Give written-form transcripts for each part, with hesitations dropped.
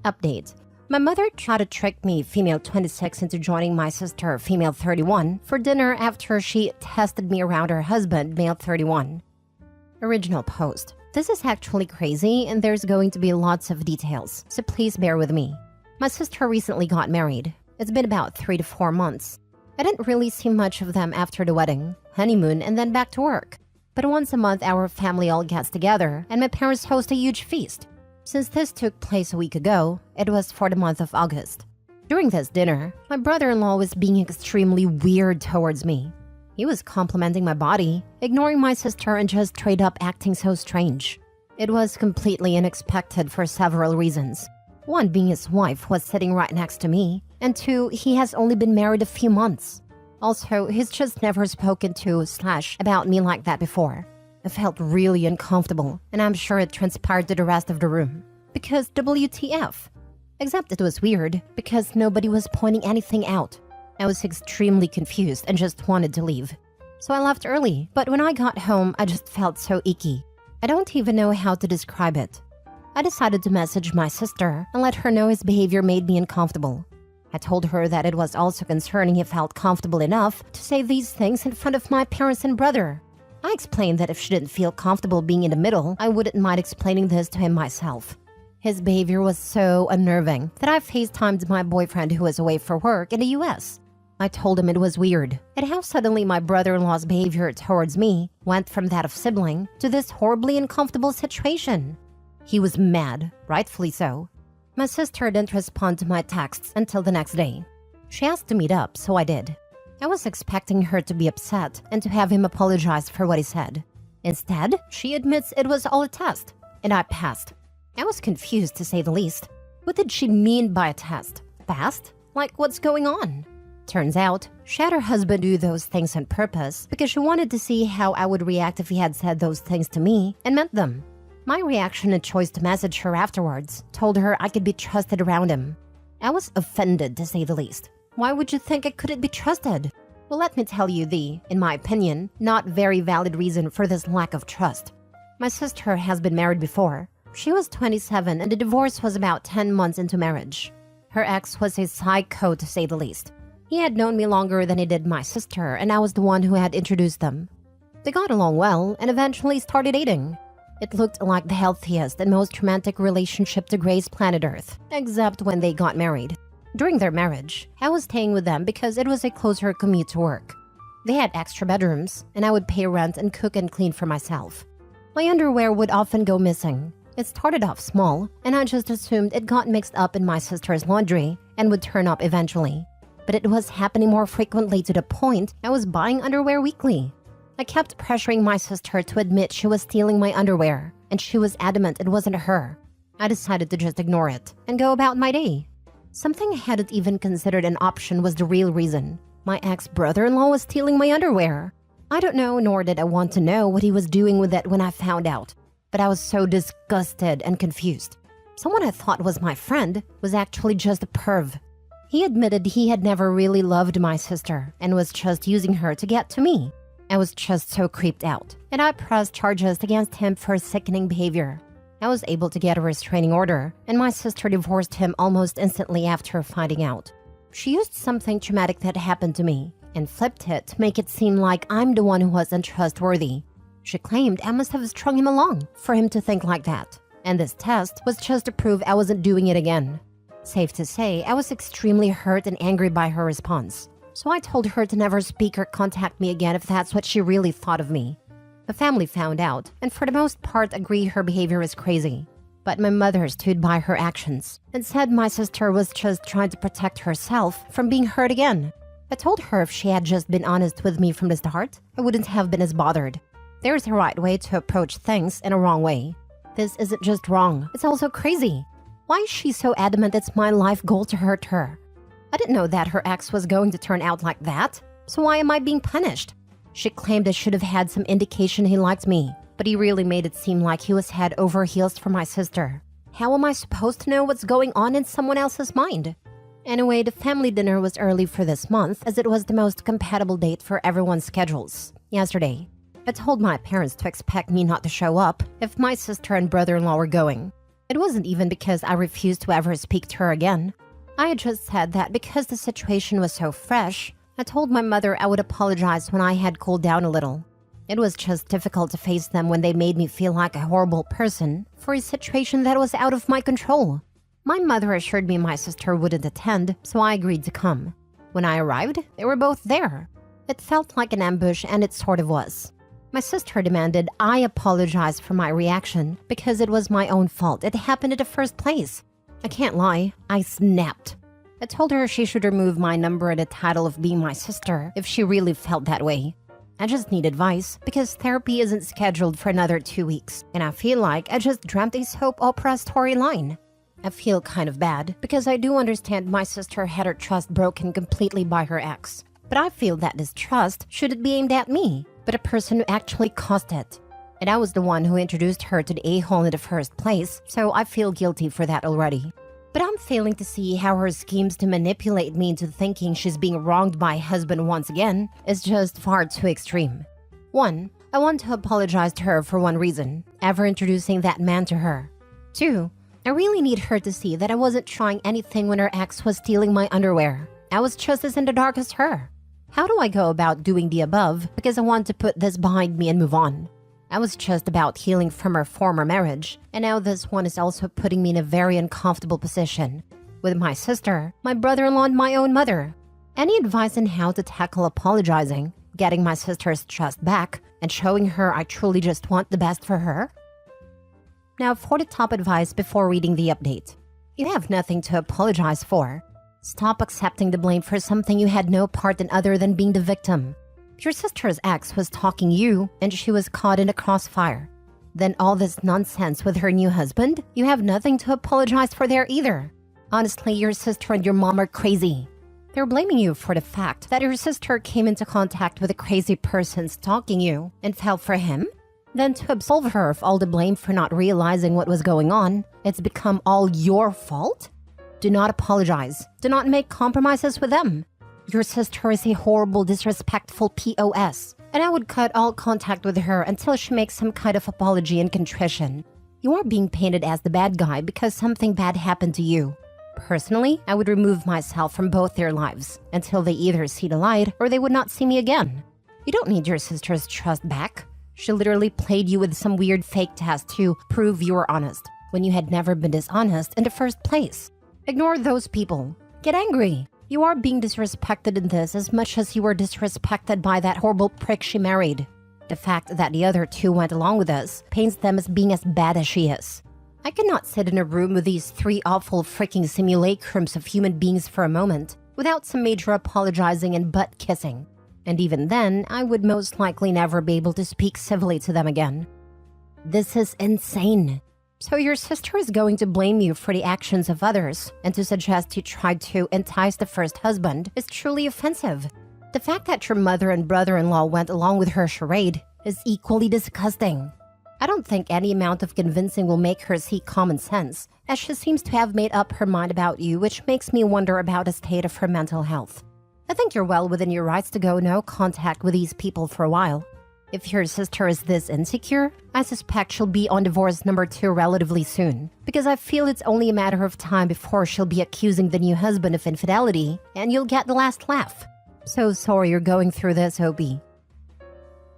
Update. My mother tried to trick me, female 26, into joining my sister, female 31, for dinner after she tested me around her husband, male 31. Original post. This is actually crazy and there's going to be lots of details, so please bear with me. My sister recently got married. It's been about 3 to 4 months. I didn't really see much of them after the wedding, honeymoon, and then back to work. But once a month, our family all gets together and my parents host a huge feast. Since this took place a week ago, it was for the month of August. During this dinner, my brother-in-law was being extremely weird towards me. He was complimenting my body, ignoring my sister, and just straight up acting so strange. It was completely unexpected for several reasons. One being his wife was sitting right next to me, and two, he has only been married a few months. Also, he's just never spoken to / about me like that before. I felt really uncomfortable, and I'm sure it transpired to the rest of the room. Because WTF? Except it was weird, because nobody was pointing anything out. I was extremely confused and just wanted to leave. So I left early, but when I got home, I just felt so icky. I don't even know how to describe it. I decided to message my sister and let her know his behavior made me uncomfortable. I told her that it was also concerning he felt comfortable enough to say these things in front of my parents and brother. I explained that if she didn't feel comfortable being in the middle, I wouldn't mind explaining this to him myself. His behavior was so unnerving that I FaceTimed my boyfriend who was away for work in the US. I told him it was weird and how suddenly my brother-in-law's behavior towards me went from that of sibling to this horribly uncomfortable situation. He was mad, rightfully so. My sister didn't respond to my texts until the next day. She asked to meet up, so I did. I was expecting her to be upset and to have him apologize for what he said. Instead, she admits it was all a test, and I passed. I was confused to say the least. What did she mean by a test? Passed? Like, what's going on? Turns out, she had her husband do those things on purpose because she wanted to see how I would react if he had said those things to me and meant them. My reaction and choice to message her afterwards told her I could be trusted around him. I was offended to say the least. Why would you think I couldn't be trusted? Well, let me tell you the, in my opinion, not very valid reason for this lack of trust. My sister has been married before. She was 27 and the divorce was about 10 months into marriage. Her ex was a psycho to say the least. He had known me longer than he did my sister and I was the one who had introduced them. They got along well and eventually started dating. It looked like the healthiest and most romantic relationship to grace planet Earth, except when they got married. During their marriage, I was staying with them because it was a closer commute to work. They had extra bedrooms, and I would pay rent and cook and clean for myself. My underwear would often go missing. It started off small, and I just assumed it got mixed up in my sister's laundry and would turn up eventually. But it was happening more frequently to the point I was buying underwear weekly. I kept pressuring my sister to admit she was stealing my underwear, and she was adamant it wasn't her. I decided to just ignore it and go about my day. Something I hadn't even considered an option was the real reason. My ex-brother-in-law was stealing my underwear. I don't know, nor did I want to know what he was doing with it when I found out. But I was so disgusted and confused. Someone I thought was my friend was actually just a perv. He admitted he had never really loved my sister and was just using her to get to me. I was just so creeped out, and I pressed charges against him for sickening behavior. I was able to get a restraining order, and my sister divorced him almost instantly after finding out. She used something traumatic that happened to me and flipped it to make it seem like I'm the one who was untrustworthy. She claimed I must have strung him along for him to think like that, and this test was just to prove I wasn't doing it again. Safe to say, I was extremely hurt and angry by her response, so I told her to never speak or contact me again if that's what she really thought of me. The family found out, and for the most part agree her behavior is crazy. But my mother stood by her actions and said my sister was just trying to protect herself from being hurt again. I told her if she had just been honest with me from the start, I wouldn't have been as bothered. There's a right way to approach things and a wrong way. This isn't just wrong, it's also crazy. Why is she so adamant it's my life goal to hurt her? I didn't know that her ex was going to turn out like that, so why am I being punished? She claimed I should have had some indication he liked me, but he really made it seem like he was head over heels for my sister. How am I supposed to know what's going on in someone else's mind? Anyway, the family dinner was early for this month as it was the most compatible date for everyone's schedules. Yesterday, I told my parents to expect me not to show up if my sister and brother-in-law were going. It wasn't even because I refused to ever speak to her again. I had just said that because the situation was so fresh, I told my mother I would apologize when I had cooled down a little. It was just difficult to face them when they made me feel like a horrible person for a situation that was out of my control. My mother assured me my sister wouldn't attend, so I agreed to come. When I arrived, they were both there. It felt like an ambush, and it sort of was. My sister demanded I apologize for my reaction because it was my own fault. It happened in the first place. I can't lie, I snapped. I told her she should remove my number and the title of being my sister if she really felt that way. I just need advice because therapy isn't scheduled for another 2 weeks, and I feel like I just dreamt a soap opera storyline. I feel kind of bad because I do understand my sister had her trust broken completely by her ex. But I feel that this trust shouldn't be aimed at me, but a person who actually caused it. And I was the one who introduced her to the a-hole in the first place, so I feel guilty for that already. But I'm failing to see how her schemes to manipulate me into thinking she's being wronged by her husband once again is just far too extreme. 1. I want to apologize to her for one reason, ever introducing that man to her. 2. I really need her to see that I wasn't trying anything when her ex was stealing my underwear. I was just as in the dark as her. How do I go about doing the above because I want to put this behind me and move on? I was just about healing from her former marriage, and now this one is also putting me in a very uncomfortable position. With my sister, my brother-in-law, and my own mother. Any advice on how to tackle apologizing, getting my sister's trust back, and showing her I truly just want the best for her? Now for the top advice before reading the update. You have nothing to apologize for. Stop accepting the blame for something you had no part in other than being the victim. Your sister's ex was talking you, and she was caught in a crossfire. Then all this nonsense with her new husband, you have nothing to apologize for there either. Honestly, your sister and your mom are crazy. They're blaming you for the fact that your sister came into contact with a crazy person stalking you and fell for him. Then to absolve her of all the blame for not realizing what was going on, it's become all your fault? Do not apologize. Do not make compromises with them. Your sister is a horrible, disrespectful POS, and I would cut all contact with her until she makes some kind of apology and contrition. You are being painted as the bad guy because something bad happened to you. Personally, I would remove myself from both their lives until they either see the light or they would not see me again. You don't need your sister's trust back. She literally played you with some weird fake test to prove you were honest when you had never been dishonest in the first place. Ignore those people. Get angry. You are being disrespected in this as much as you were disrespected by that horrible prick she married. The fact that the other two went along with us paints them as being as bad as she is. I cannot sit in a room with these 3 awful freaking simulacrums of human beings for a moment without some major apologizing and butt kissing. And even then, I would most likely never be able to speak civilly to them again. This is insane. So your sister is going to blame you for the actions of others, and to suggest you tried to entice the first husband is truly offensive. The fact that your mother and brother-in-law went along with her charade is equally disgusting. I don't think any amount of convincing will make her see common sense, as she seems to have made up her mind about you, which makes me wonder about the state of her mental health. I think you're well within your rights to go no contact with these people for a while. If your sister is this insecure, I suspect she'll be on divorce number 2 relatively soon, because I feel it's only a matter of time before she'll be accusing the new husband of infidelity, and you'll get the last laugh. So sorry you're going through this, OB.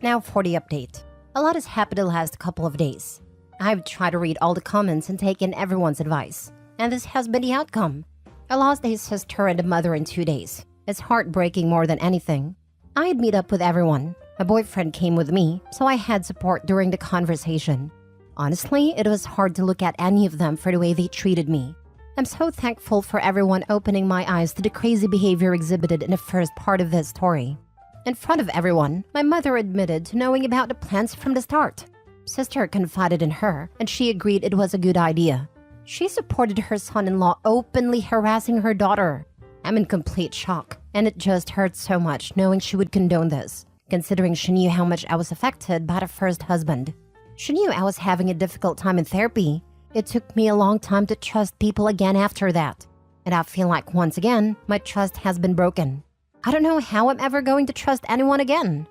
Now for the update. A lot has happened the last couple of days. I've tried to read all the comments and take in everyone's advice, and this has been the outcome. I lost a sister and a mother in 2 days. It's heartbreaking more than anything. I'd meet up with everyone. My boyfriend came with me, so I had support during the conversation. Honestly, it was hard to look at any of them for the way they treated me. I'm so thankful for everyone opening my eyes to the crazy behavior exhibited in the first part of this story. In front of everyone, my mother admitted to knowing about the plans from the start. Sister confided in her, and she agreed it was a good idea. She supported her son-in-law openly harassing her daughter. I'm in complete shock, and it just hurts so much knowing she would condone this, considering she knew how much I was affected by the first husband. She knew I was having a difficult time in therapy. It took me a long time to trust people again after that, and I feel like once again, my trust has been broken. I don't know how I'm ever going to trust anyone again.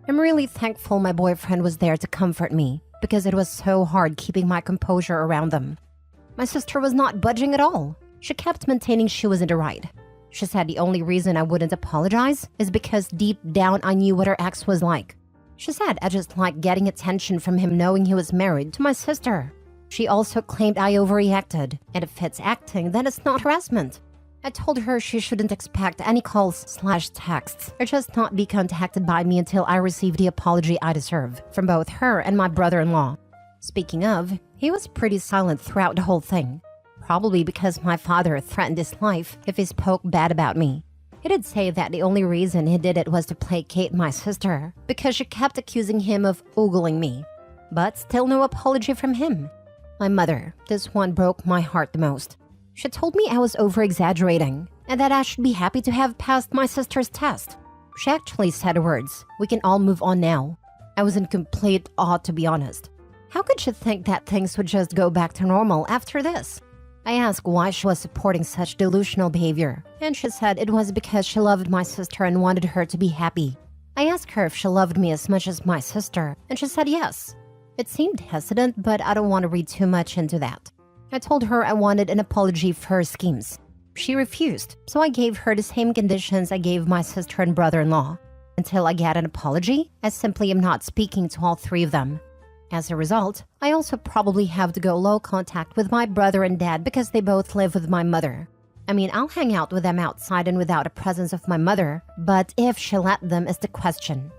I'm really thankful my boyfriend was there to comfort me, because it was so hard keeping my composure around them. My sister was not budging at all. She kept maintaining she was in the right. She said the only reason I wouldn't apologize is because deep down I knew what her ex was like. She said I just liked getting attention from him knowing he was married to my sister. She also claimed I overreacted, and if it's acting, then it's not harassment. I told her she shouldn't expect any calls/texts or just not be contacted by me until I receive the apology I deserve from both her and my brother-in-law. Speaking of, he was pretty silent throughout the whole thing, probably because my father threatened his life if he spoke bad about me. He did say that the only reason he did it was to placate my sister because she kept accusing him of ogling me, but still no apology from him. My mother, this one broke my heart the most. She told me I was over-exaggerating and that I should be happy to have passed my sister's test. She actually said the words, "We can all move on now." I was in complete awe, to be honest. How could she think that things would just go back to normal after this? I asked why she was supporting such delusional behavior, and she said it was because she loved my sister and wanted her to be happy. I asked her if she loved me as much as my sister, and she said yes. It seemed hesitant, but I don't want to read too much into that. I told her I wanted an apology for her schemes. She refused, so I gave her the same conditions I gave my sister and brother-in-law. Until I get an apology, I simply am not speaking to all three of them. As a result, I also probably have to go low contact with my brother and dad because they both live with my mother. I mean, I'll hang out with them outside and without the presence of my mother, but if she'll let them is the question.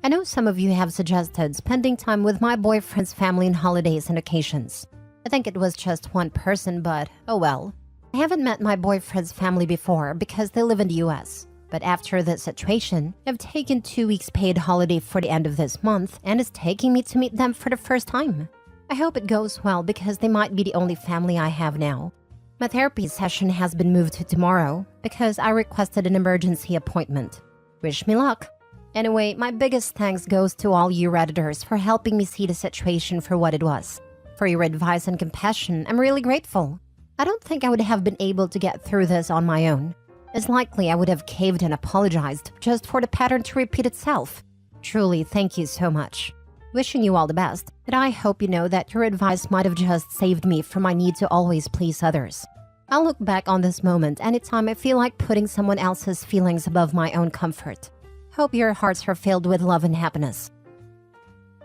I know some of you have suggested spending time with my boyfriend's family on holidays and occasions. I think it was just one person, but oh well. I haven't met my boyfriend's family before because they live in the US. But after this situation, I've taken 2 weeks paid holiday for the end of this month and it's taking me to meet them for the first time. I hope it goes well because they might be the only family I have now. My therapy session has been moved to tomorrow because I requested an emergency appointment. Wish me luck. Anyway, my biggest thanks goes to all you Redditors for helping me see the situation for what it was. For your advice and compassion, I'm really grateful. I don't think I would have been able to get through this on my own. It's likely I would have caved and apologized just for the pattern to repeat itself. Truly, thank you so much. Wishing you all the best, and I hope you know that your advice might have just saved me from my need to always please others. I'll look back on this moment anytime I feel like putting someone else's feelings above my own comfort. Hope your hearts are filled with love and happiness.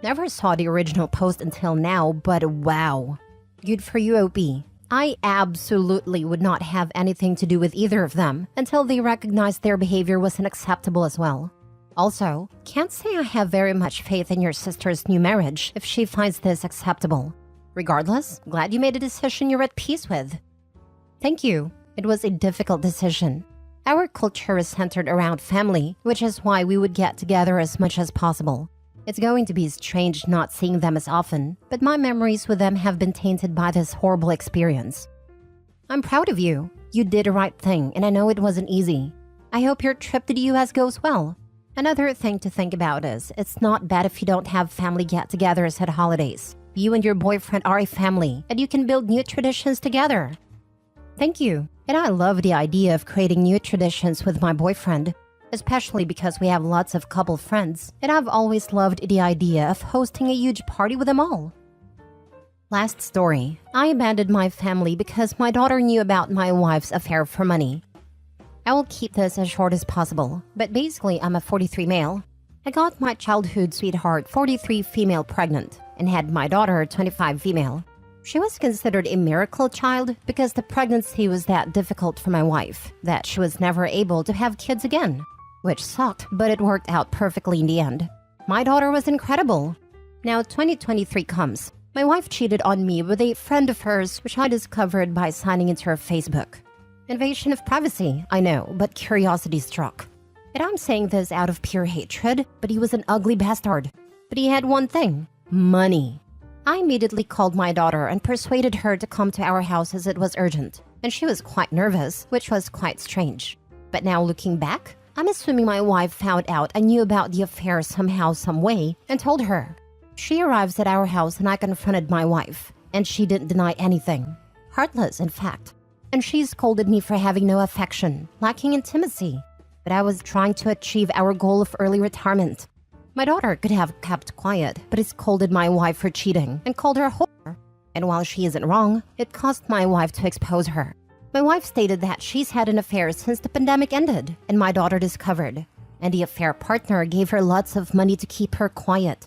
Never saw the original post until now, but wow. Good for you, OP. I absolutely would not have anything to do with either of them until they recognized their behavior was unacceptable as well. Also, can't say I have very much faith in your sister's new marriage if she finds this acceptable. Regardless, glad you made a decision you're at peace with. Thank you. It was a difficult decision. Our culture is centered around family, which is why we would get together as much as possible. It's going to be strange not seeing them as often, but my memories with them have been tainted by this horrible experience. I'm proud of you. You did the right thing, and I know it wasn't easy. I hope your trip to the US goes well. Another thing to think about is, it's not bad if you don't have family get-togethers at holidays. You and your boyfriend are a family, and you can build new traditions together. Thank you, and I love the idea of creating new traditions with my boyfriend. Especially because we have lots of couple friends, and I've always loved the idea of hosting a huge party with them all. Last story. I abandoned my family because my daughter knew about my wife's affair for money. I will keep this as short as possible, but basically I'm a 43 male. I got my childhood sweetheart 43 female pregnant and had my daughter 25 female. She was considered a miracle child because the pregnancy was that difficult for my wife that she was never able to have kids again. Which sucked, but it worked out perfectly in the end. My daughter was incredible. Now 2023 comes. My wife cheated on me with a friend of hers, which I discovered by signing into her Facebook. Invasion of privacy, I know, but curiosity struck. And I'm saying this out of pure hatred, but he was an ugly bastard. But he had one thing: money. I immediately called my daughter and persuaded her to come to our house as it was urgent, and she was quite nervous, which was quite strange. But now looking back, I'm assuming my wife found out I knew about the affair somehow, some way, and told her. She arrives at our house and I confronted my wife, and she didn't deny anything. Heartless, in fact. And she scolded me for having no affection, lacking intimacy. But I was trying to achieve our goal of early retirement. My daughter could have kept quiet, but he scolded my wife for cheating and called her a whore. And while she isn't wrong, it caused my wife to expose her. My wife stated that she's had an affair since the pandemic ended and my daughter discovered. And the affair partner gave her lots of money to keep her quiet.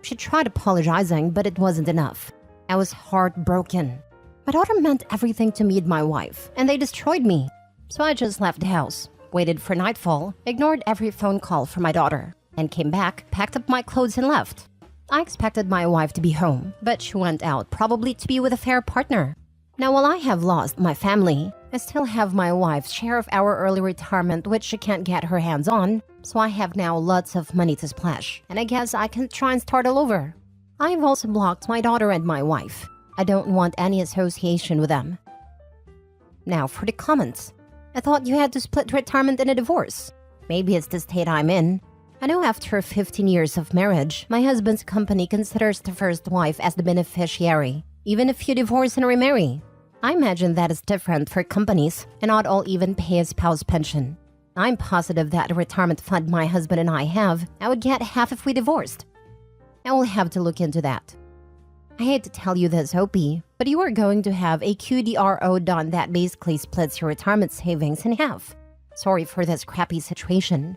She tried apologizing, but it wasn't enough. I was heartbroken. My daughter meant everything to me and my wife, and they destroyed me. So I just left the house, waited for nightfall, ignored every phone call from my daughter, and came back, packed up my clothes and left. I expected my wife to be home, but she went out probably to be with a fair partner. Now, while I have lost my family, I still have my wife's share of our early retirement, which she can't get her hands on, so I have now lots of money to splash, and I guess I can try and start all over. I've also blocked my daughter and my wife. I don't want any association with them. Now for the comments. I thought you had to split retirement in a divorce. Maybe it's the state I'm in. I know after 15 years of marriage, my husband's company considers the first wife as the beneficiary, even if you divorce and remarry. I imagine that is different for companies, and not all even pay a spouse pension. I'm positive that the retirement fund my husband and I have, I would get half if we divorced. I will have to look into that. I hate to tell you this, Opie, but you are going to have a QDRO done that basically splits your retirement savings in half. Sorry for this crappy situation.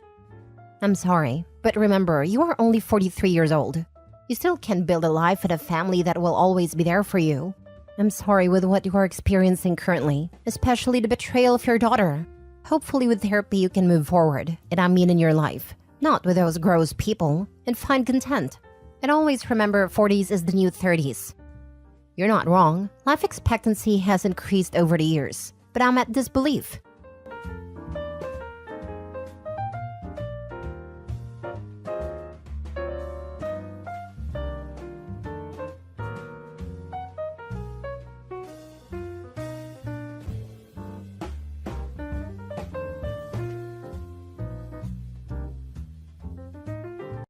I'm sorry, but remember, you are only 43 years old. You still can build a life and a family that will always be there for you. I'm sorry with what you are experiencing currently, especially the betrayal of your daughter. Hopefully with therapy you can move forward, and I mean in your life, not with those gross people, and find content. And always remember 40s is the new 30s. You're not wrong, life expectancy has increased over the years, but I'm at disbelief.